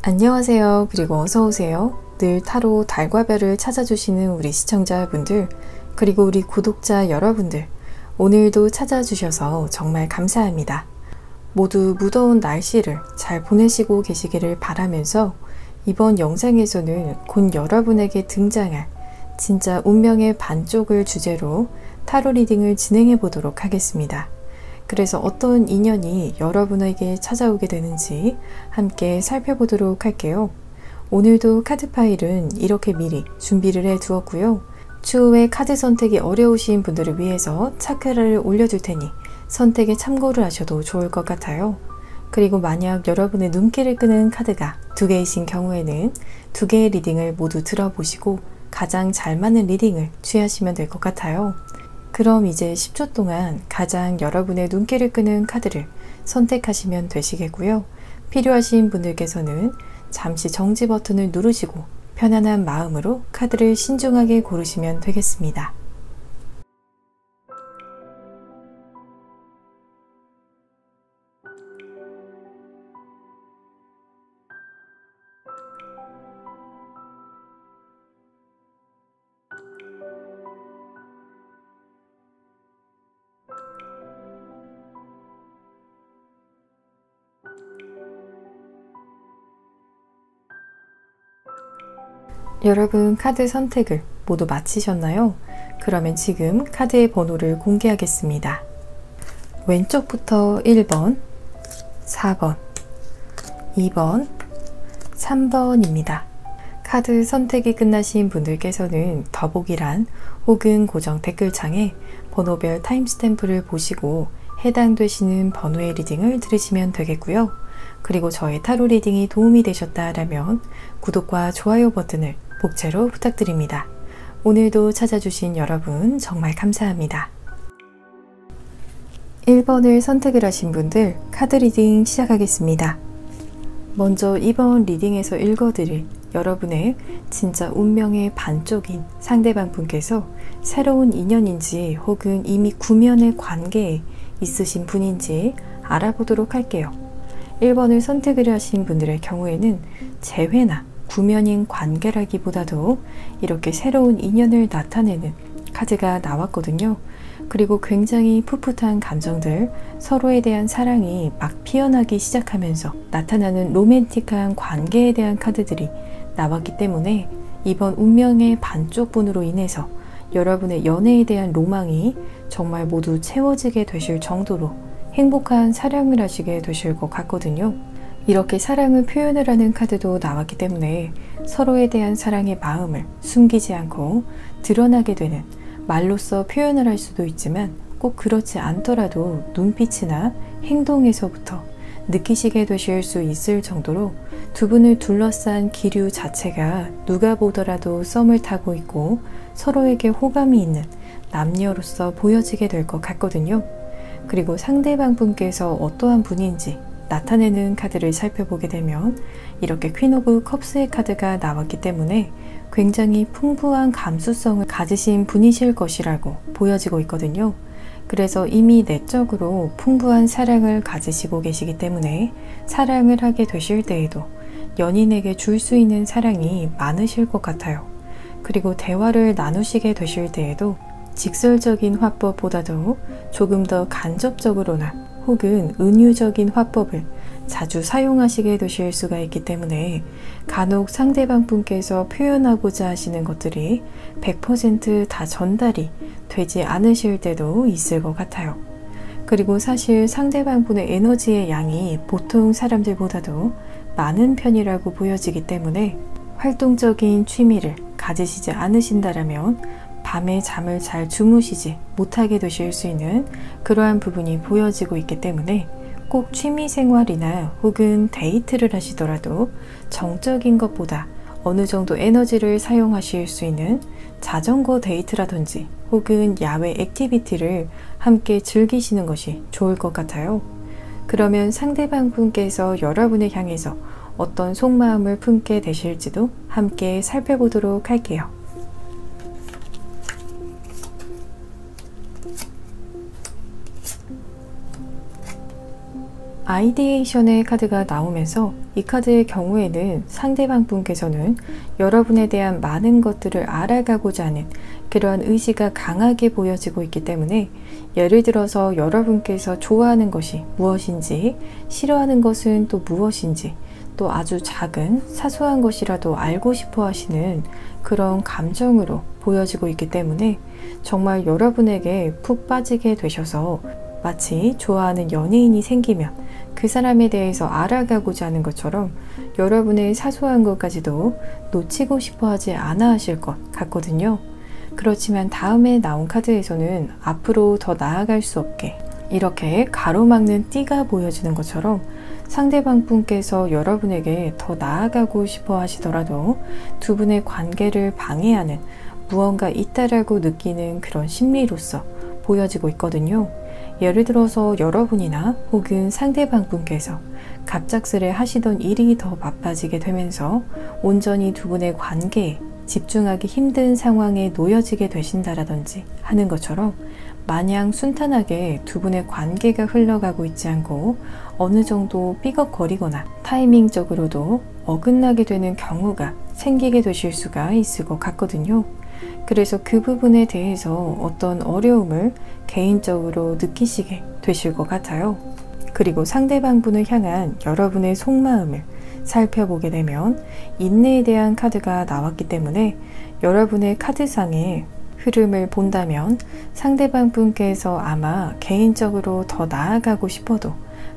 안녕하세요. 그리고 어서오세요. 늘 타로 달과 별을 찾아주시는 우리 시청자분들, 그리고 우리 구독자 여러분들, 오늘도 찾아주셔서 정말 감사합니다. 모두 무더운 날씨를 잘 보내시고 계시기를 바라면서 이번 영상에서는 곧 여러분에게 등장할 진짜 운명의 반쪽을 주제로 타로 리딩을 진행해 보도록 하겠습니다. 그래서 어떤 인연이 여러분에게 찾아오게 되는지 함께 살펴보도록 할게요. 오늘도 카드 파일은 이렇게 미리 준비를 해 두었고요. 추후에 카드 선택이 어려우신 분들을 위해서 차크라를 올려둘 테니 선택에 참고를 하셔도 좋을 것 같아요. 그리고 만약 여러분의 눈길을 끄는 카드가 2개이신 경우에는 2개의 리딩을 모두 들어보시고 가장 잘 맞는 리딩을 취하시면 될 것 같아요. 그럼 이제 10초 동안 가장 여러분의 눈길을 끄는 카드를 선택하시면 되시겠고요. 필요하신 분들께서는 잠시 정지 버튼을 누르시고 편안한 마음으로 카드를 신중하게 고르시면 되겠습니다. 여러분 카드 선택을 모두 마치셨나요? 그러면 지금 카드의 번호를 공개하겠습니다. 왼쪽부터 1번, 4번, 2번, 3번입니다. 카드 선택이 끝나신 분들께서는 더보기란 혹은 고정 댓글창에 번호별 타임스탬프를 보시고 해당되시는 번호의 리딩을 들으시면 되겠고요. 그리고 저의 타로 리딩이 도움이 되셨다라면 구독과 좋아요 버튼을 복채로 부탁드립니다. 오늘도 찾아주신 여러분 정말 감사합니다. 1번을 선택을 하신 분들 카드 리딩 시작하겠습니다. 먼저 이번 리딩에서 읽어드릴 여러분의 진짜 운명의 반쪽인 상대방 분께서 새로운 인연인지 혹은 이미 구면의 관계에 있으신 분인지 알아보도록 할게요. 1번을 선택을 하신 분들의 경우에는 재회나 구면인 관계라기보다도 이렇게 새로운 인연을 나타내는 카드가 나왔거든요. 그리고 굉장히 풋풋한 감정들, 서로에 대한 사랑이 막 피어나기 시작하면서 나타나는 로맨틱한 관계에 대한 카드들이 나왔기 때문에 이번 운명의 반쪽분으로 인해서 여러분의 연애에 대한 로망이 정말 모두 채워지게 되실 정도로 행복한 사랑을 하시게 되실 것 같거든요. 이렇게 사랑을 표현을 하는 카드도 나왔기 때문에 서로에 대한 사랑의 마음을 숨기지 않고 드러나게 되는, 말로써 표현을 할 수도 있지만 꼭 그렇지 않더라도 눈빛이나 행동에서부터 느끼시게 되실 수 있을 정도로 두 분을 둘러싼 기류 자체가 누가 보더라도 썸을 타고 있고 서로에게 호감이 있는 남녀로서 보여지게 될 것 같거든요. 그리고 상대방 분께서 어떠한 분인지 나타내는 카드를 살펴보게 되면 이렇게 퀸 오브 컵스의 카드가 나왔기 때문에 굉장히 풍부한 감수성을 가지신 분이실 것이라고 보여지고 있거든요. 그래서 이미 내적으로 풍부한 사랑을 가지시고 계시기 때문에 사랑을 하게 되실 때에도 연인에게 줄 수 있는 사랑이 많으실 것 같아요. 그리고 대화를 나누시게 되실 때에도 직설적인 화법보다도 조금 더 간접적으로나 혹은 은유적인 화법을 자주 사용하시게 되실 수가 있기 때문에 간혹 상대방 분께서 표현하고자 하시는 것들이 100% 다 전달이 되지 않으실 때도 있을 것 같아요. 그리고 사실 상대방 분의 에너지의 양이 보통 사람들보다도 많은 편이라고 보여지기 때문에 활동적인 취미를 가지시지 않으신다라면 밤에 잠을 잘 주무시지 못하게 되실 수 있는 그러한 부분이 보여지고 있기 때문에 꼭 취미생활이나 혹은 데이트를 하시더라도 정적인 것보다 어느 정도 에너지를 사용하실 수 있는 자전거 데이트라든지 혹은 야외 액티비티를 함께 즐기시는 것이 좋을 것 같아요. 그러면 상대방 분께서 여러분을 향해서 어떤 속마음을 품게 되실지도 함께 살펴보도록 할게요. 아이디에이션의 카드가 나오면서 이 카드의 경우에는 상대방 분께서는 여러분에 대한 많은 것들을 알아가고자 하는 그러한 의지가 강하게 보여지고 있기 때문에, 예를 들어서 여러분께서 좋아하는 것이 무엇인지, 싫어하는 것은 또 무엇인지, 또 아주 작은 사소한 것이라도 알고 싶어 하시는 그런 감정으로 보여지고 있기 때문에, 정말 여러분에게 푹 빠지게 되셔서 마치 좋아하는 연예인이 생기면 그 사람에 대해서 알아가고자 하는 것처럼 여러분의 사소한 것까지도 놓치고 싶어 하지 않아 하실 것 같거든요. 그렇지만 다음에 나온 카드에서는 앞으로 더 나아갈 수 없게 이렇게 가로막는 띠가 보여지는 것처럼, 상대방 분께서 여러분에게 더 나아가고 싶어 하시더라도 두 분의 관계를 방해하는 무언가 있다라고 느끼는 그런 심리로서 보여지고 있거든요. 예를 들어서 여러분이나 혹은 상대방 분께서 갑작스레 하시던 일이 더 바빠지게 되면서 온전히 두 분의 관계에 집중하기 힘든 상황에 놓여지게 되신다라든지 하는 것처럼, 마냥 순탄하게 두 분의 관계가 흘러가고 있지 않고 어느 정도 삐걱거리거나 타이밍적으로도 어긋나게 되는 경우가 생기게 되실 수가 있을 것 같거든요. 그래서 그 부분에 대해서 어떤 어려움을 개인적으로 느끼시게 되실 것 같아요. 그리고 상대방 분을 향한 여러분의 속마음을 살펴보게 되면 인내에 대한 카드가 나왔기 때문에, 여러분의 카드상의 흐름을 본다면 상대방 분께서 아마 개인적으로 더 나아가고 싶어도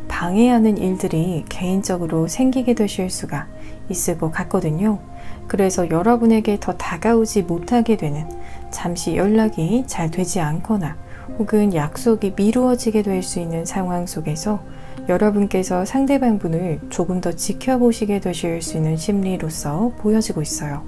방해하는 일들이 개인적으로 생기게 되실 수가 있을 것 같거든요. 그래서 여러분에게 더 다가오지 못하게 되는, 잠시 연락이 잘 되지 않거나 혹은 약속이 미루어지게 될 수 있는 상황 속에서 여러분께서 상대방 분을 조금 더 지켜보시게 되실 수 있는 심리로서 보여지고 있어요.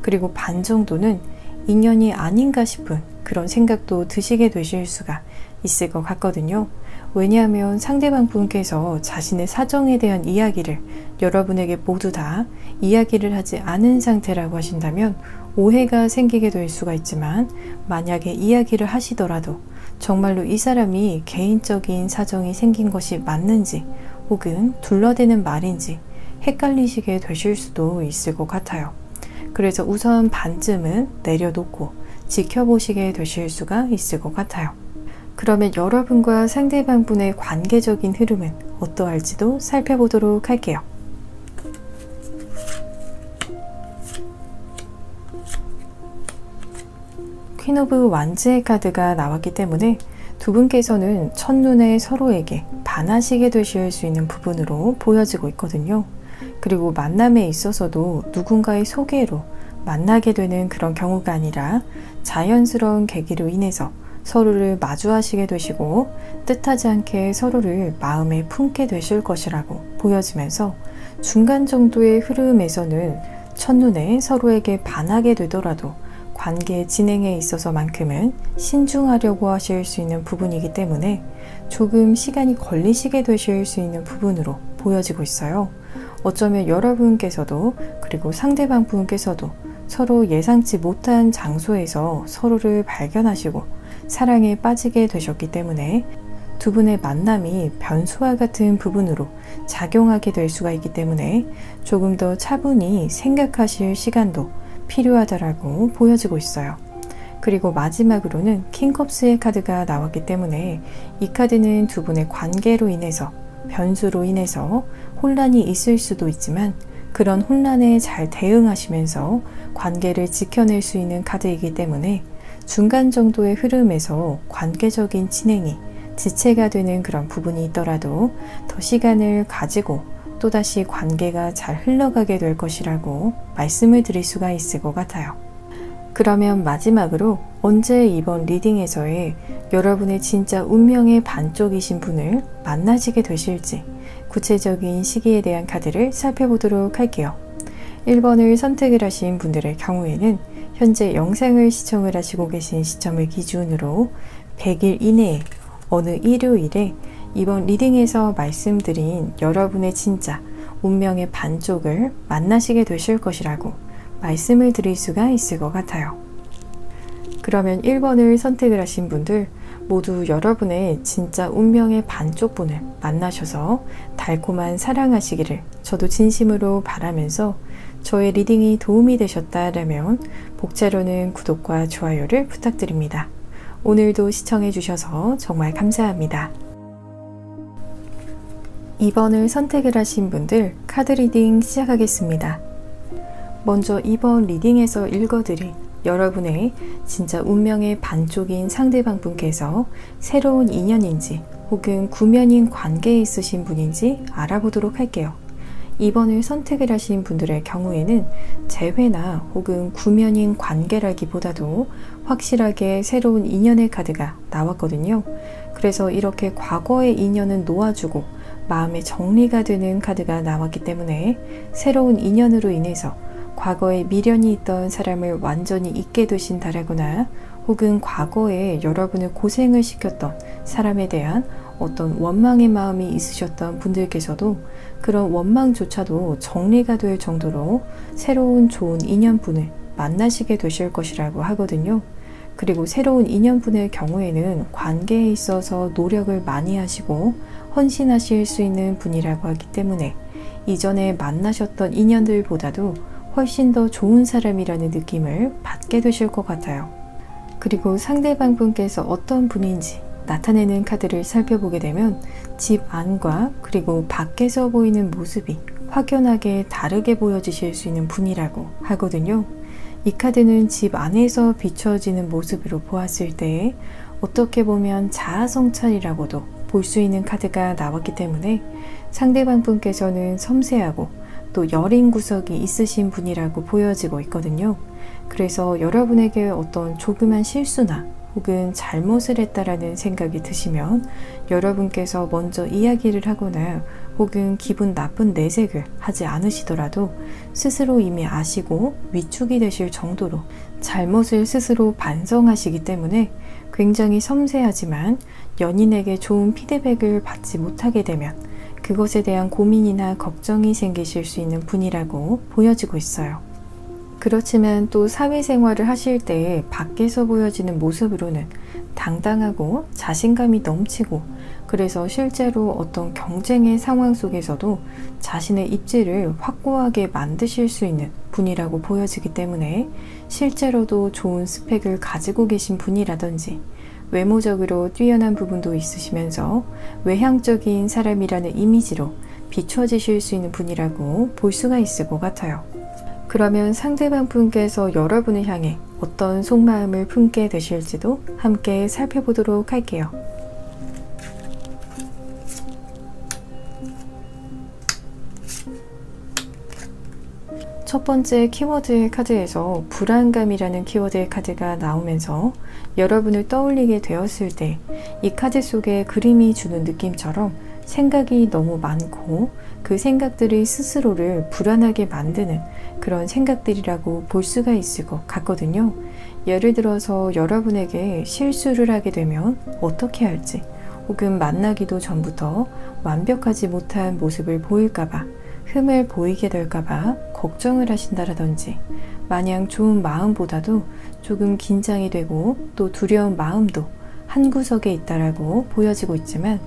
그리고 반 정도는 인연이 아닌가 싶은 그런 생각도 드시게 되실 수가 있을 것 같거든요. 왜냐하면 상대방 분께서 자신의 사정에 대한 이야기를 여러분에게 모두 다 이야기를 하지 않은 상태라고 하신다면 오해가 생기게 될 수가 있지만, 만약에 이야기를 하시더라도 정말로 이 사람이 개인적인 사정이 생긴 것이 맞는지 혹은 둘러대는 말인지 헷갈리시게 되실 수도 있을 것 같아요. 그래서 우선 반쯤은 내려놓고 지켜보시게 되실 수가 있을 것 같아요. 그러면 여러분과 상대방 분의 관계적인 흐름은 어떠할지도 살펴보도록 할게요. 퀸 오브 완즈의 카드가 나왔기 때문에 두 분께서는 첫눈에 서로에게 반하시게 되실 수 있는 부분으로 보여지고 있거든요. 그리고 만남에 있어서도 누군가의 소개로 만나게 되는 그런 경우가 아니라 자연스러운 계기로 인해서 서로를 마주하시게 되시고 뜻하지 않게 서로를 마음에 품게 되실 것이라고 보여지면서, 중간 정도의 흐름에서는 첫눈에 서로에게 반하게 되더라도 관계 진행에 있어서만큼은 신중하려고 하실 수 있는 부분이기 때문에 조금 시간이 걸리시게 되실 수 있는 부분으로 보여지고 있어요. 어쩌면 여러분께서도 그리고 상대방 분께서도 서로 예상치 못한 장소에서 서로를 발견하시고 사랑에 빠지게 되셨기 때문에 두 분의 만남이 변수와 같은 부분으로 작용하게 될 수가 있기 때문에 조금 더 차분히 생각하실 시간도 필요하다라고 보여지고 있어요. 그리고 마지막으로는 킹컵스의 카드가 나왔기 때문에 이 카드는 두 분의 관계로 인해서, 변수로 인해서 혼란이 있을 수도 있지만 그런 혼란에 잘 대응하시면서 관계를 지켜낼 수 있는 카드이기 때문에 중간 정도의 흐름에서 관계적인 진행이 지체가 되는 그런 부분이 있더라도 더 시간을 가지고 또다시 관계가 잘 흘러가게 될 것이라고 말씀을 드릴 수가 있을 것 같아요. 그러면 마지막으로 언제 이번 리딩에서의 여러분의 진짜 운명의 반쪽이신 분을 만나시게 되실지 구체적인 시기에 대한 카드를 살펴보도록 할게요. 1번을 선택을 하신 분들의 경우에는 현재 영상을 시청을 하시고 계신 시점을 기준으로 100일 이내에 어느 일요일에 이번 리딩에서 말씀드린 여러분의 진짜 운명의 반쪽을 만나시게 되실 것이라고 말씀을 드릴 수가 있을 것 같아요. 그러면 1번을 선택을 하신 분들, 모두 여러분의 진짜 운명의 반쪽분을 만나셔서 달콤한 사랑하시기를 저도 진심으로 바라면서 저의 리딩이 도움이 되셨다라면 복자로는 구독과 좋아요를 부탁드립니다. 오늘도 시청해 주셔서 정말 감사합니다. 2번을 선택을 하신 분들 카드 리딩 시작하겠습니다. 먼저 2번 리딩에서 읽어드릴 여러분의 진짜 운명의 반쪽인 상대방 분께서 새로운 인연인지 혹은 구면인 관계에 있으신 분인지 알아보도록 할게요. 2번을 선택을 하신 분들의 경우에는 재회나 혹은 구면인 관계라기보다도 확실하게 새로운 인연의 카드가 나왔거든요. 그래서 이렇게 과거의 인연은 놓아주고 마음의 정리가 되는 카드가 나왔기 때문에 새로운 인연으로 인해서 과거에 미련이 있던 사람을 완전히 잊게 되신다라거나 혹은 과거에 여러분을 고생을 시켰던 사람에 대한 어떤 원망의 마음이 있으셨던 분들께서도 그런 원망조차도 정리가 될 정도로 새로운 좋은 인연분을 만나시게 되실 것이라고 하거든요. 그리고 새로운 인연분의 경우에는 관계에 있어서 노력을 많이 하시고 헌신하실 수 있는 분이라고 하기 때문에 이전에 만나셨던 인연들보다도 훨씬 더 좋은 사람이라는 느낌을 받게 되실 것 같아요. 그리고 상대방 분께서 어떤 분인지 나타내는 카드를 살펴보게 되면 집 안과 그리고 밖에서 보이는 모습이 확연하게 다르게 보여지실 수 있는 분이라고 하거든요. 이 카드는 집 안에서 비춰지는 모습으로 보았을 때 어떻게 보면 자아성찰이라고도 볼 수 있는 카드가 나왔기 때문에 상대방 분께서는 섬세하고 또 여린 구석이 있으신 분이라고 보여지고 있거든요. 그래서 여러분에게 어떤 조그만 실수나 혹은 잘못을 했다라는 생각이 드시면 여러분께서 먼저 이야기를 하거나 혹은 기분 나쁜 내색을 하지 않으시더라도 스스로 이미 아시고 위축이 되실 정도로 잘못을 스스로 반성하시기 때문에 굉장히 섬세하지만 연인에게 좋은 피드백을 받지 못하게 되면 그것에 대한 고민이나 걱정이 생기실 수 있는 분이라고 보여지고 있어요. 그렇지만 또 사회생활을 하실 때 밖에서 보여지는 모습으로는 당당하고 자신감이 넘치고 그래서 실제로 어떤 경쟁의 상황 속에서도 자신의 입지를 확고하게 만드실 수 있는 분이라고 보여지기 때문에 실제로도 좋은 스펙을 가지고 계신 분이라든지 외모적으로 뛰어난 부분도 있으시면서 외향적인 사람이라는 이미지로 비춰지실 수 있는 분이라고 볼 수가 있을 것 같아요. 그러면 상대방 분께서 여러분을 향해 어떤 속마음을 품게 되실지도 함께 살펴보도록 할게요. 첫 번째 키워드 카드에서 불안감이라는 키워드의 카드가 나오면서 여러분을 떠올리게 되었을 때 이 카드 속에 그림이 주는 느낌처럼 생각이 너무 많고 그 생각들이 스스로를 불안하게 만드는 그런 생각들이라고 볼 수가 있을 것 같거든요. 예를 들어서 여러분에게 실수를 하게 되면 어떻게 할지 혹은 만나기도 전부터 완벽하지 못한 모습을 보일까봐 흠을 보이게 될까봐 걱정을 하신다라든지 마냥 좋은 마음보다도 조금 긴장이 되고 또 두려운 마음도 한구석에 있다라고 보여지고 있지만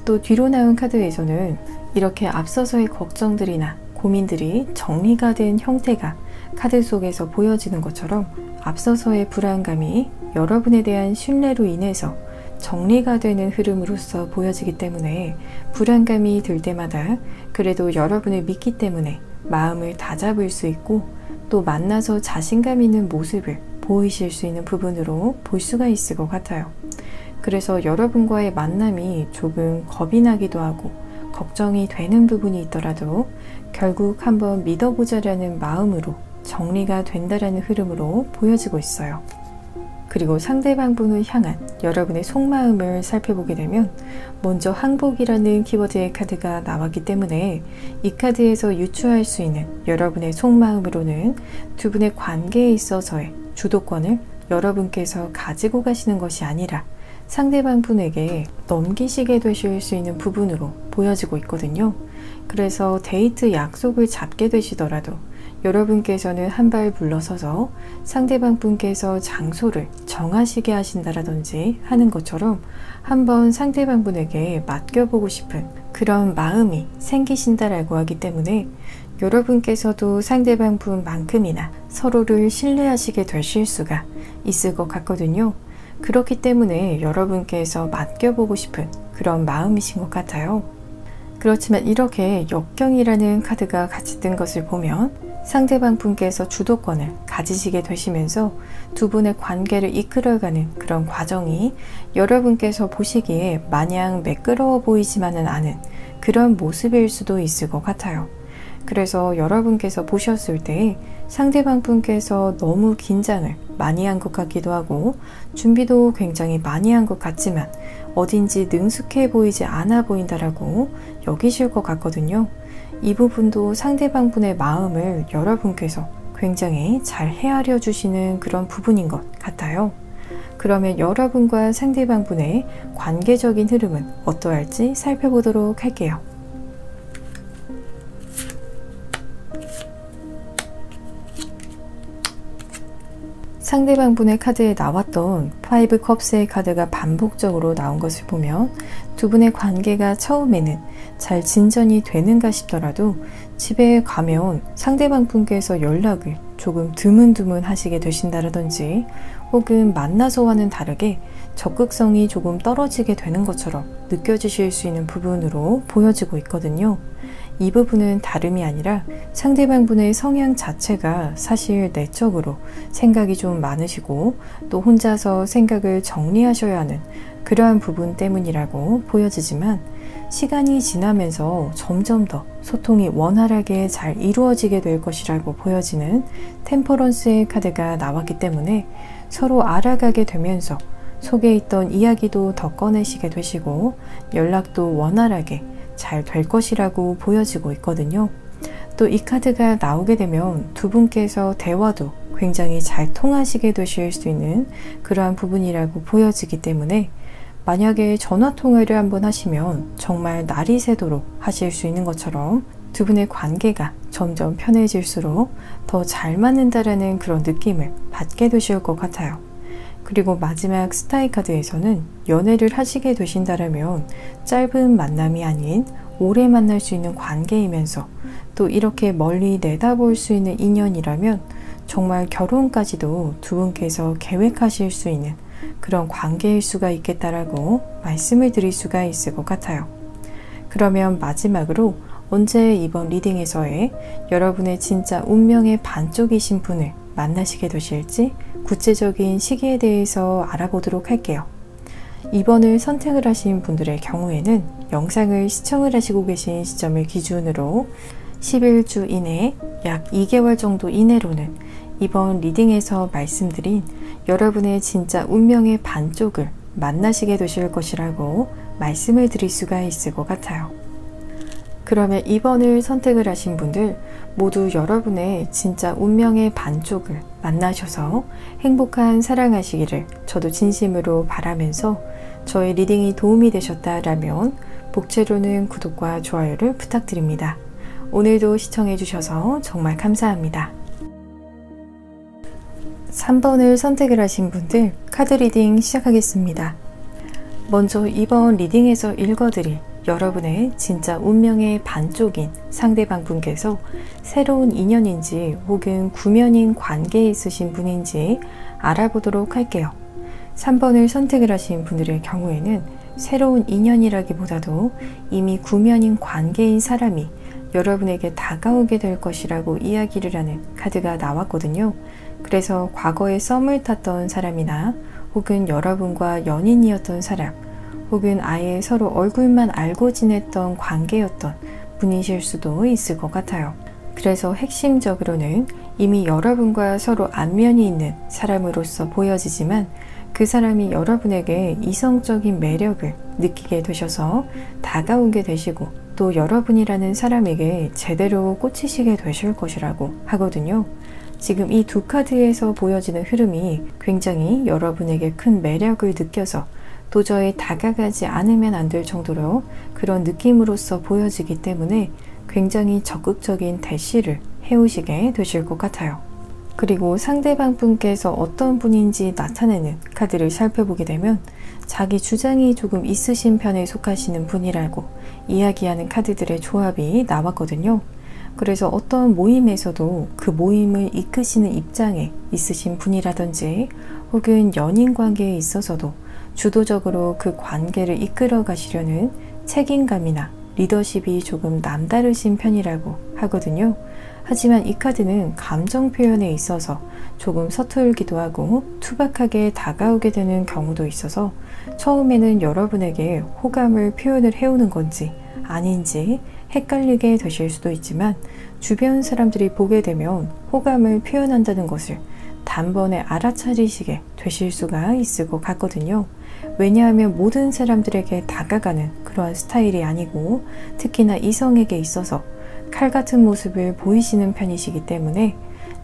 또 뒤로 나온 카드에서는 이렇게 앞서서의 걱정들이나 고민들이 정리가 된 형태가 카드 속에서 보여지는 것처럼 앞서서의 불안감이 여러분에 대한 신뢰로 인해서 정리가 되는 흐름으로서 보여지기 때문에 불안감이 들 때마다 그래도 여러분을 믿기 때문에 마음을 다잡을 수 있고 또 만나서 자신감 있는 모습을 보이실 수 있는 부분으로 볼 수가 있을 것 같아요. 그래서 여러분과의 만남이 조금 겁이 나기도 하고 걱정이 되는 부분이 있더라도 결국 한번 믿어보자라는 마음으로 정리가 된다라는 흐름으로 보여지고 있어요. 그리고 상대방 분을 향한 여러분의 속마음을 살펴보게 되면 먼저 항복이라는 키워드의 카드가 나왔기 때문에 이 카드에서 유추할 수 있는 여러분의 속마음으로는 두 분의 관계에 있어서의 주도권을 여러분께서 가지고 가시는 것이 아니라 상대방 분에게 넘기시게 되실 수 있는 부분으로 보여지고 있거든요. 그래서 데이트 약속을 잡게 되시더라도 여러분께서는 한 발 물러서서 상대방 분께서 장소를 정하시게 하신다라든지 하는 것처럼 한번 상대방 분에게 맡겨보고 싶은 그런 마음이 생기신다라고 하기 때문에 여러분께서도 상대방 분만큼이나 서로를 신뢰하시게 되실 수가 있을 것 같거든요. 그렇기 때문에 여러분께서 맡겨보고 싶은 그런 마음이신 것 같아요. 그렇지만 이렇게 역경이라는 카드가 같이 뜬 것을 보면 상대방 분께서 주도권을 가지시게 되시면서 두 분의 관계를 이끌어가는 그런 과정이 여러분께서 보시기에 마냥 매끄러워 보이지만은 않은 그런 모습일 수도 있을 것 같아요. 그래서 여러분께서 보셨을 때 상대방 분께서 너무 긴장을 많이 한 것 같기도 하고 준비도 굉장히 많이 한 것 같지만 어딘지 능숙해 보이지 않아 보인다라고 여기실 것 같거든요. 이 부분도 상대방 분의 마음을 여러분께서 굉장히 잘 헤아려 주시는 그런 부분인 것 같아요. 그러면 여러분과 상대방 분의 관계적인 흐름은 어떠할지 살펴보도록 할게요. 상대방 분의 카드에 나왔던 파이브 컵스의 카드가 반복적으로 나온 것을 보면 두 분의 관계가 처음에는 잘 진전이 되는가 싶더라도 집에 가면 상대방 분께서 연락을 조금 드문드문 하시게 되신다라든지 혹은 만나서와는 다르게 적극성이 조금 떨어지게 되는 것처럼 느껴지실 수 있는 부분으로 보여지고 있거든요. 이 부분은 다름이 아니라 상대방 분의 성향 자체가 사실 내적으로 생각이 좀 많으시고 또 혼자서 생각을 정리하셔야 하는 그러한 부분 때문이라고 보여지지만 시간이 지나면서 점점 더 소통이 원활하게 잘 이루어지게 될 것이라고 보여지는 템퍼런스의 카드가 나왔기 때문에 서로 알아가게 되면서 속에 있던 이야기도 더 꺼내시게 되시고 연락도 원활하게 잘 될 것이라고 보여지고 있거든요. 또 이 카드가 나오게 되면 두 분께서 대화도 굉장히 잘 통하시게 되실 수 있는 그러한 부분이라고 보여지기 때문에 만약에 전화통화를 한번 하시면 정말 날이 새도록 하실 수 있는 것처럼 두 분의 관계가 점점 편해질수록 더 잘 맞는다라는 그런 느낌을 받게 되실 것 같아요. 그리고 마지막 스타이 카드에서는 연애를 하시게 되신다면 짧은 만남이 아닌 오래 만날 수 있는 관계이면서 또 이렇게 멀리 내다볼 수 있는 인연이라면 정말 결혼까지도 두 분께서 계획하실 수 있는 그런 관계일 수가 있겠다라고 말씀을 드릴 수가 있을 것 같아요. 그러면 마지막으로 언제 이번 리딩에서의 여러분의 진짜 운명의 반쪽이신 분을 만나시게 되실지 구체적인 시기에 대해서 알아보도록 할게요. 2번을 선택을 하신 분들의 경우에는 영상을 시청을 하시고 계신 시점을 기준으로 11주 이내 약 2개월 정도 이내로는 이번 리딩에서 말씀드린 여러분의 진짜 운명의 반쪽을 만나시게 되실 것이라고 말씀을 드릴 수가 있을 것 같아요. 그러면 2번을 선택을 하신 분들 모두 여러분의 진짜 운명의 반쪽을 만나셔서 행복한 사랑하시기를 저도 진심으로 바라면서 저의 리딩이 도움이 되셨다라면 복채로는 구독과 좋아요를 부탁드립니다. 오늘도 시청해 주셔서 정말 감사합니다. 3번을 선택을 하신 분들 카드 리딩 시작하겠습니다. 먼저 이번 리딩에서 읽어드릴 여러분의 진짜 운명의 반쪽인 상대방 분께서 새로운 인연인지 혹은 구면인 관계에 있으신 분인지 알아보도록 할게요. 3번을 선택을 하신 분들의 경우에는 새로운 인연이라기보다도 이미 구면인 관계인 사람이 여러분에게 다가오게 될 것이라고 이야기를 하는 카드가 나왔거든요. 그래서 과거에 썸을 탔던 사람이나 혹은 여러분과 연인이었던 사람 혹은 아예 서로 얼굴만 알고 지냈던 관계였던 분이실 수도 있을 것 같아요. 그래서 핵심적으로는 이미 여러분과 서로 안면이 있는 사람으로서 보여지지만 그 사람이 여러분에게 이성적인 매력을 느끼게 되셔서 다가오게 되시고 또 여러분이라는 사람에게 제대로 꽂히시게 되실 것이라고 하거든요. 지금 이 두 카드에서 보여지는 흐름이 굉장히 여러분에게 큰 매력을 느껴서 도저히 다가가지 않으면 안 될 정도로 그런 느낌으로서 보여지기 때문에 굉장히 적극적인 대시를 해오시게 되실 것 같아요. 그리고 상대방 분께서 어떤 분인지 나타내는 카드를 살펴보게 되면 자기 주장이 조금 있으신 편에 속하시는 분이라고 이야기하는 카드들의 조합이 나왔거든요. 그래서 어떤 모임에서도 그 모임을 이끄시는 입장에 있으신 분이라든지 혹은 연인 관계에 있어서도 주도적으로 그 관계를 이끌어 가시려는 책임감이나 리더십이 조금 남다르신 편이라고 하거든요. 하지만 이 카드는 감정 표현에 있어서 조금 서툴기도 하고 투박하게 다가오게 되는 경우도 있어서 처음에는 여러분에게 호감을 표현을 해오는 건지 아닌지 헷갈리게 되실 수도 있지만 주변 사람들이 보게 되면 호감을 표현한다는 것을 단번에 알아차리시게 되실 수가 있을 것 같거든요. 왜냐하면 모든 사람들에게 다가가는 그러한 스타일이 아니고 특히나 이성에게 있어서 칼 같은 모습을 보이시는 편이시기 때문에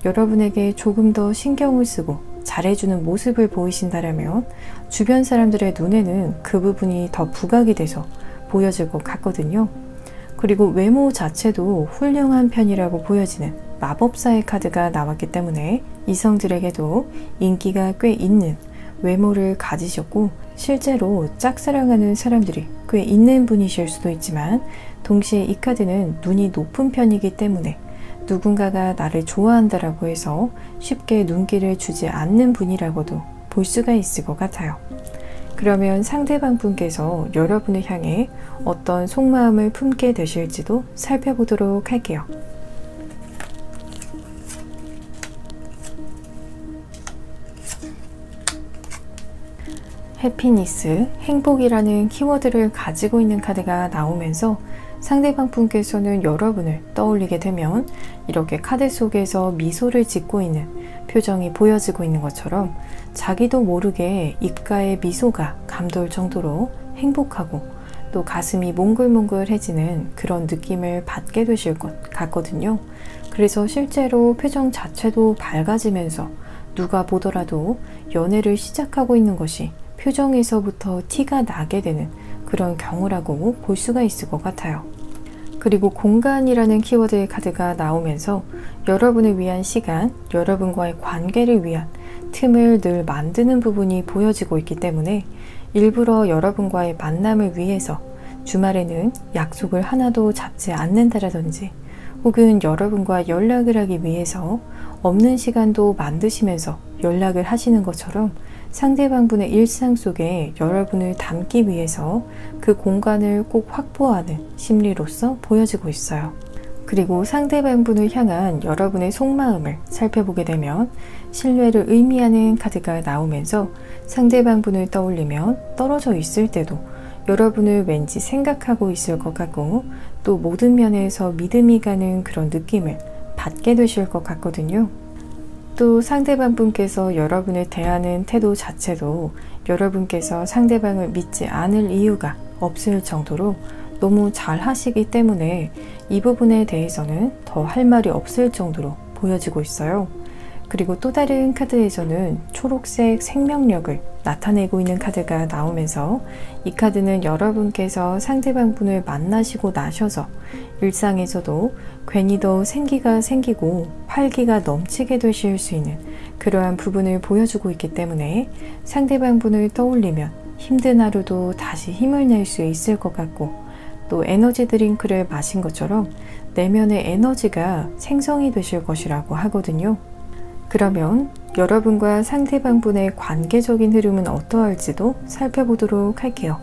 여러분에게 조금 더 신경을 쓰고 잘해주는 모습을 보이신다면 주변 사람들의 눈에는 그 부분이 더 부각이 돼서 보여질 것 같거든요. 그리고 외모 자체도 훌륭한 편이라고 보여지는 마법사의 카드가 나왔기 때문에 이성들에게도 인기가 꽤 있는 외모를 가지셨고 실제로 짝사랑하는 사람들이 꽤 있는 분이실 수도 있지만 동시에 이 카드는 눈이 높은 편이기 때문에 누군가가 나를 좋아한다라고 해서 쉽게 눈길을 주지 않는 분이라고도 볼 수가 있을 것 같아요. 그러면 상대방 분께서 여러분을 향해 어떤 속마음을 품게 되실지도 살펴보도록 할게요. 해피니스, 행복이라는 키워드를 가지고 있는 카드가 나오면서 상대방 분께서는 여러분을 떠올리게 되면 이렇게 카드 속에서 미소를 짓고 있는 표정이 보여지고 있는 것처럼 자기도 모르게 입가에 미소가 감돌 정도로 행복하고 또 가슴이 몽글몽글해지는 그런 느낌을 받게 되실 것 같거든요. 그래서 실제로 표정 자체도 밝아지면서 누가 보더라도 연애를 시작하고 있는 것이 표정에서부터 티가 나게 되는 그런 경우라고 볼 수가 있을 것 같아요. 그리고 공간이라는 키워드의 카드가 나오면서 여러분을 위한 시간, 여러분과의 관계를 위한 틈을 늘 만드는 부분이 보여지고 있기 때문에 일부러 여러분과의 만남을 위해서 주말에는 약속을 하나도 잡지 않는다라든지 혹은 여러분과 연락을 하기 위해서 없는 시간도 만드시면서 연락을 하시는 것처럼 상대방분의 일상 속에 여러분을 담기 위해서 그 공간을 꼭 확보하는 심리로서 보여지고 있어요. 그리고 상대방분을 향한 여러분의 속마음을 살펴보게 되면 신뢰를 의미하는 카드가 나오면서 상대방분을 떠올리면 떨어져 있을 때도 여러분을 왠지 생각하고 있을 것 같고 또 모든 면에서 믿음이 가는 그런 느낌을 받게 되실 것 같거든요. 또 상대방 분께서 여러분을 대하는 태도 자체도 여러분께서 상대방을 믿지 않을 이유가 없을 정도로 너무 잘 하시기 때문에 이 부분에 대해서는 더 할 말이 없을 정도로 보여지고 있어요. 그리고 또 다른 카드에서는 초록색 생명력을 나타내고 있는 카드가 나오면서 이 카드는 여러분께서 상대방 분을 만나시고 나셔서 일상에서도 괜히 더 생기가 생기고 활기가 넘치게 되실 수 있는 그러한 부분을 보여주고 있기 때문에 상대방 분을 떠올리면 힘든 하루도 다시 힘을 낼 수 있을 것 같고 또 에너지 드링크를 마신 것처럼 내면의 에너지가 생성이 되실 것이라고 하거든요. 그러면 여러분과 상대방 분의 관계적인 흐름은 어떠할지도 살펴보도록 할게요.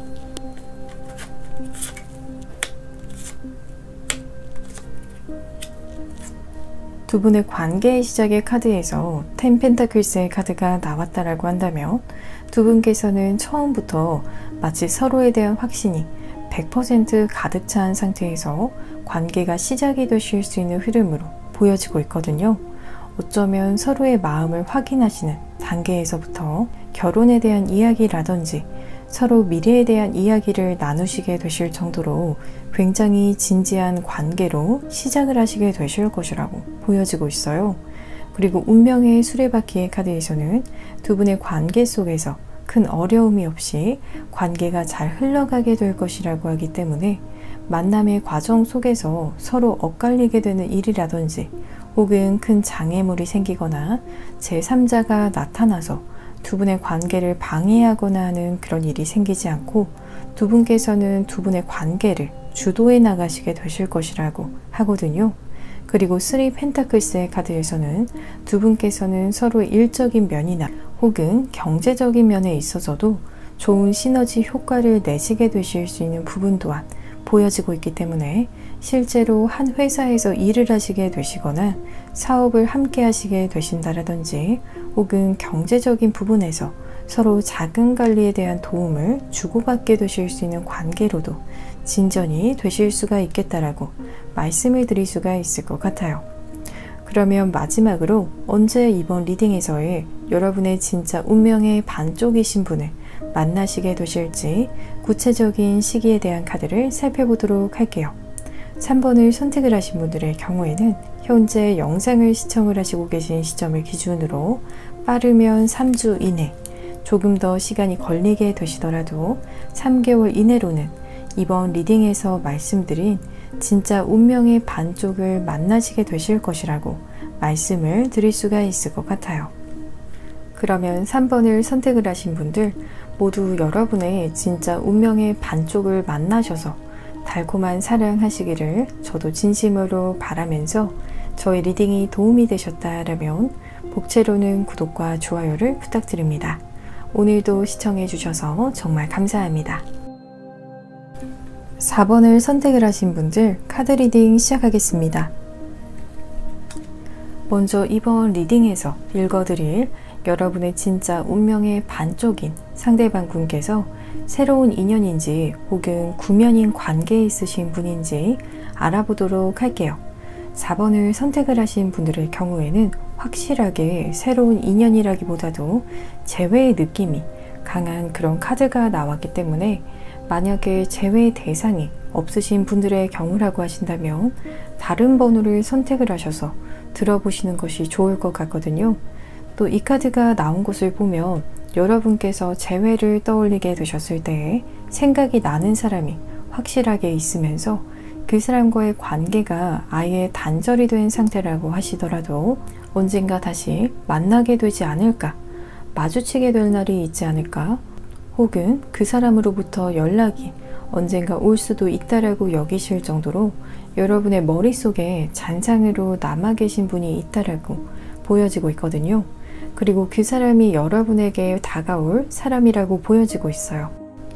두 분의 관계의 시작의 카드에서 10 펜타클스의 카드가 나왔다라고 한다면 두 분께서는 처음부터 마치 서로에 대한 확신이 100% 가득 찬 상태에서 관계가 시작이 되실 수 있는 흐름으로 보여지고 있거든요. 어쩌면 서로의 마음을 확인하시는 단계에서부터 결혼에 대한 이야기라든지 서로 미래에 대한 이야기를 나누시게 되실 정도로 굉장히 진지한 관계로 시작을 하시게 되실 것이라고 보여지고 있어요. 그리고 운명의 수레바퀴의 카드에서는 두 분의 관계 속에서 큰 어려움이 없이 관계가 잘 흘러가게 될 것이라고 하기 때문에 만남의 과정 속에서 서로 엇갈리게 되는 일이라든지 혹은 큰 장애물이 생기거나 제3자가 나타나서 두 분의 관계를 방해하거나 하는 그런 일이 생기지 않고 두 분께서는 두 분의 관계를 주도해 나가시게 되실 것이라고 하거든요. 그리고 3 펜타클스의 카드에서는 두 분께서는 서로 일적인 면이나 혹은 경제적인 면에 있어서도 좋은 시너지 효과를 내시게 되실 수 있는 부분 또한 보여지고 있기 때문에 실제로 한 회사에서 일을 하시게 되시거나 사업을 함께 하시게 되신다라든지 혹은 경제적인 부분에서 서로 자금 관리에 대한 도움을 주고받게 되실 수 있는 관계로도 진전이 되실 수가 있겠다라고 말씀을 드릴 수가 있을 것 같아요. 그러면 마지막으로 언제 이번 리딩에서의 여러분의 진짜 운명의 반쪽이신 분을 만나시게 되실지 구체적인 시기에 대한 카드를 살펴보도록 할게요. 3번을 선택을 하신 분들의 경우에는 현재 영상을 시청을 하시고 계신 시점을 기준으로 빠르면 3주 이내, 조금 더 시간이 걸리게 되시더라도 3개월 이내로는 이번 리딩에서 말씀드린 진짜 운명의 반쪽을 만나시게 되실 것이라고 말씀을 드릴 수가 있을 것 같아요. 그러면 3번을 선택을 하신 분들 모두 여러분의 진짜 운명의 반쪽을 만나셔서 달콤한 사랑하시기를 저도 진심으로 바라면서 저희 리딩이 도움이 되셨다라면 복채로는 구독과 좋아요를 부탁드립니다. 오늘도 시청해 주셔서 정말 감사합니다. 4번을 선택을 하신 분들 카드 리딩 시작하겠습니다. 먼저 이번 리딩에서 읽어드릴 여러분의 진짜 운명의 반쪽인 상대방 분께서 새로운 인연인지 혹은 구면인 관계에 있으신 분인지 알아보도록 할게요. 4번을 선택을 하신 분들의 경우에는 확실하게 새로운 인연이라기보다도 재회의 느낌이 강한 그런 카드가 나왔기 때문에 만약에 재회 대상이 없으신 분들의 경우라고 하신다면 다른 번호를 선택을 하셔서 들어보시는 것이 좋을 것 같거든요. 또 이 카드가 나온 것을 보면 여러분께서 재회를 떠올리게 되셨을 때 생각이 나는 사람이 확실하게 있으면서 그 사람과의 관계가 아예 단절이 된 상태라고 하시더라도 언젠가 다시 만나게 되지 않을까, 마주치게 될 날이 있지 않을까, 혹은 그 사람으로부터 연락이 언젠가 올 수도 있다라고 여기실 정도로 여러분의 머릿속에 잔상으로 남아 계신 분이 있다라고 보여지고 있거든요. 그리고 그 사람이 여러분에게 다가올 사람이라고 보여지고 있어요.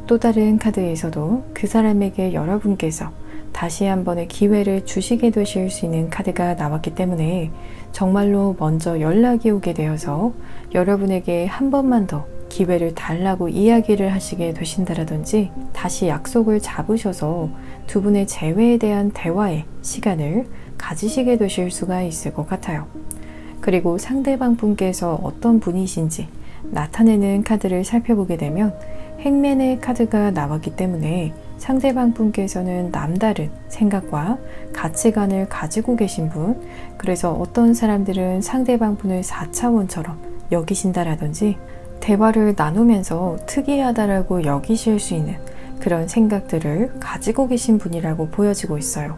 또 다른 카드에서도 그 사람에게 여러분께서 다시 한 번의 기회를 주시게 되실 수 있는 카드가 나왔기 때문에 정말로 먼저 연락이 오게 되어서 여러분에게 한 번만 더 기회를 달라고 이야기를 하시게 되신다라든지 다시 약속을 잡으셔서 두 분의 재회에 대한 대화의 시간을 가지시게 되실 수가 있을 것 같아요. 그리고 상대방 분께서 어떤 분이신지 나타내는 카드를 살펴보게 되면 행맨의 카드가 나왔기 때문에 상대방 분께서는 남다른 생각과 가치관을 가지고 계신 분, 그래서 어떤 사람들은 상대방 분을 4차원처럼 여기신다라든지 대화를 나누면서 특이하다라고 여기실 수 있는 그런 생각들을 가지고 계신 분이라고 보여지고 있어요.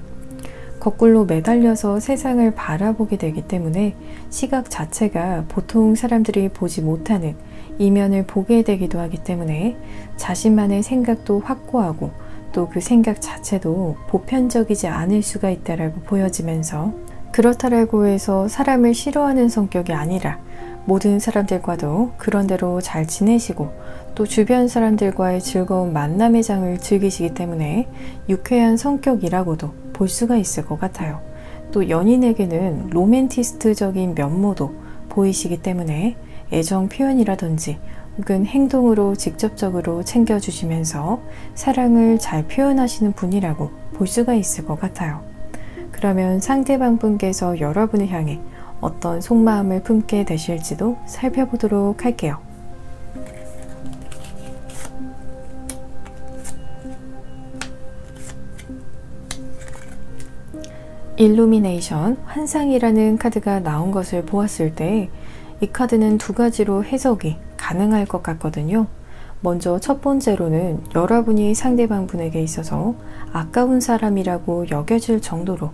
거꾸로 매달려서 세상을 바라보게 되기 때문에 시각 자체가 보통 사람들이 보지 못하는 이면을 보게 되기도 하기 때문에 자신만의 생각도 확고하고 또 그 생각 자체도 보편적이지 않을 수가 있다라고 보여지면서 그렇다라고 해서 사람을 싫어하는 성격이 아니라 모든 사람들과도 그런대로 잘 지내시고 또 주변 사람들과의 즐거운 만남의 장을 즐기시기 때문에 유쾌한 성격이라고도 볼 수가 있을 것 같아요. 또 연인에게는 로맨티스트적인 면모도 보이시기 때문에 애정 표현이라든지 혹은 행동으로 직접적으로 챙겨주시면서 사랑을 잘 표현하시는 분이라고 볼 수가 있을 것 같아요. 그러면 상대방 분께서 여러분을 향해 어떤 속마음을 품게 되실지도 살펴보도록 할게요. 일루미네이션, 환상이라는 카드가 나온 것을 보았을 때 이 카드는 두 가지로 해석이 가능할 것 같거든요. 먼저 첫 번째로는 여러분이 상대방 분에게 있어서 아까운 사람이라고 여겨질 정도로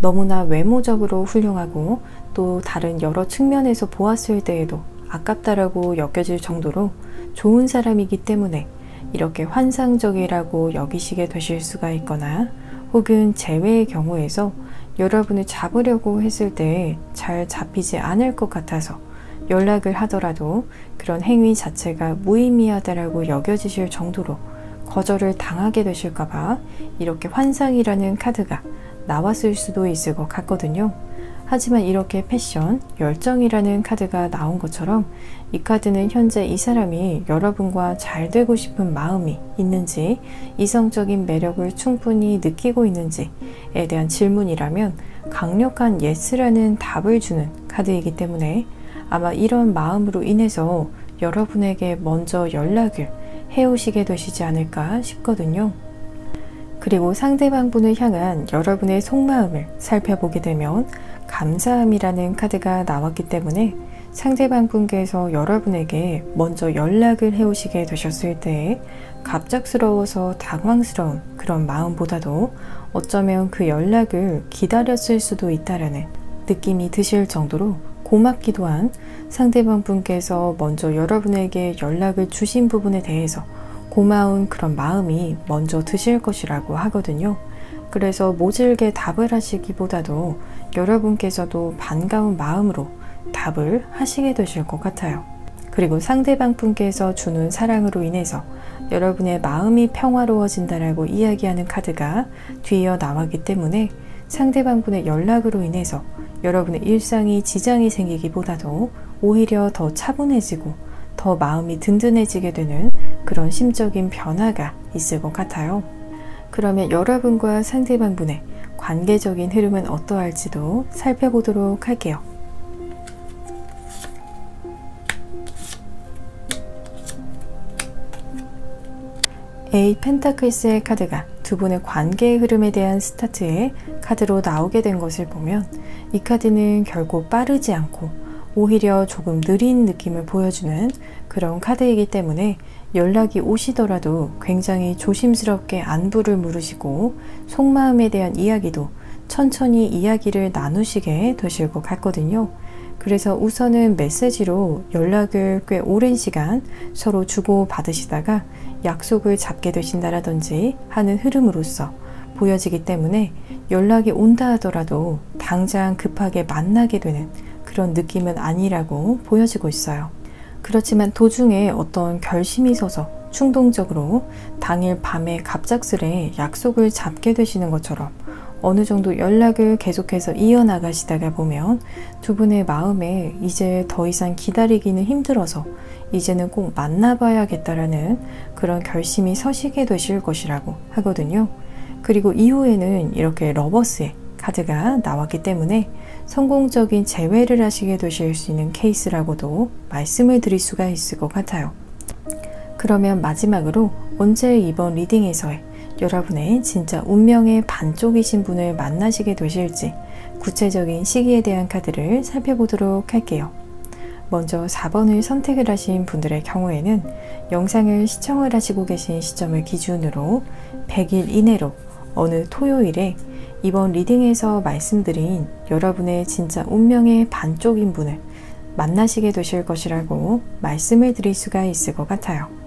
너무나 외모적으로 훌륭하고 또 다른 여러 측면에서 보았을 때에도 아깝다라고 여겨질 정도로 좋은 사람이기 때문에 이렇게 환상적이라고 여기시게 되실 수가 있거나, 혹은 재회의 경우에서 여러분을 잡으려고 했을 때 잘 잡히지 않을 것 같아서 연락을 하더라도 그런 행위 자체가 무의미하다라고 여겨지실 정도로 거절을 당하게 되실까봐 이렇게 환상이라는 카드가 나왔을 수도 있을 것 같거든요. 하지만 이렇게 패션, 열정이라는 카드가 나온 것처럼 이 카드는 현재 이 사람이 여러분과 잘 되고 싶은 마음이 있는지, 이성적인 매력을 충분히 느끼고 있는지에 대한 질문이라면 강력한 예스라는 답을 주는 카드이기 때문에 아마 이런 마음으로 인해서 여러분에게 먼저 연락을 해오시게 되시지 않을까 싶거든요. 그리고 상대방 분을 향한 여러분의 속마음을 살펴보게 되면 감사함이라는 카드가 나왔기 때문에 상대방 분께서 여러분에게 먼저 연락을 해오시게 되셨을 때 갑작스러워서 당황스러운 그런 마음보다도 어쩌면 그 연락을 기다렸을 수도 있다라는 느낌이 드실 정도로 고맙기도 한, 상대방 분께서 먼저 여러분에게 연락을 주신 부분에 대해서 고마운 그런 마음이 먼저 드실 것이라고 하거든요. 그래서 모질게 답을 하시기보다도 여러분께서도 반가운 마음으로 답을 하시게 되실 것 같아요. 그리고 상대방 분께서 주는 사랑으로 인해서 여러분의 마음이 평화로워진다라고 이야기하는 카드가 뒤이어 나왔기 때문에 상대방 분의 연락으로 인해서 여러분의 일상이 지장이 생기기보다도 오히려 더 차분해지고 더 마음이 든든해지게 되는 그런 심적인 변화가 있을 것 같아요. 그러면 여러분과 상대방 분의 관계적인 흐름은 어떠할지도 살펴보도록 할게요. 에잇 펜타클스의 카드가 두 분의 관계의 흐름에 대한 스타트의 카드로 나오게 된 것을 보면 이 카드는 결국 빠르지 않고 오히려 조금 느린 느낌을 보여주는 그런 카드이기 때문에 연락이 오시더라도 굉장히 조심스럽게 안부를 물으시고 속마음에 대한 이야기도 천천히 이야기를 나누시게 되실 것 같거든요. 그래서 우선은 메시지로 연락을 꽤 오랜 시간 서로 주고받으시다가 약속을 잡게 되신다라든지 하는 흐름으로서 보여지기 때문에 연락이 온다 하더라도 당장 급하게 만나게 되는 그런 느낌은 아니라고 보여지고 있어요. 그렇지만 도중에 어떤 결심이 서서 충동적으로 당일 밤에 갑작스레 약속을 잡게 되시는 것처럼 어느 정도 연락을 계속해서 이어나가시다가 보면 두 분의 마음에 이제 더 이상 기다리기는 힘들어서 이제는 꼭 만나봐야겠다라는 그런 결심이 서시게 되실 것이라고 하거든요. 그리고 이후에는 이렇게 러버스의 카드가 나왔기 때문에 성공적인 재회를 하시게 되실 수 있는 케이스라고도 말씀을 드릴 수가 있을 것 같아요. 그러면 마지막으로 언제 이번 리딩에서의 여러분의 진짜 운명의 반쪽이신 분을 만나시게 되실지 구체적인 시기에 대한 카드를 살펴보도록 할게요. 먼저 4번을 선택을 하신 분들의 경우에는 영상을 시청을 하시고 계신 시점을 기준으로 100일 이내로 어느 토요일에 이번 리딩에서 말씀드린 여러분의 진짜 운명의 반쪽인 분을 만나시게 되실 것이라고 말씀을 드릴 수가 있을 것 같아요.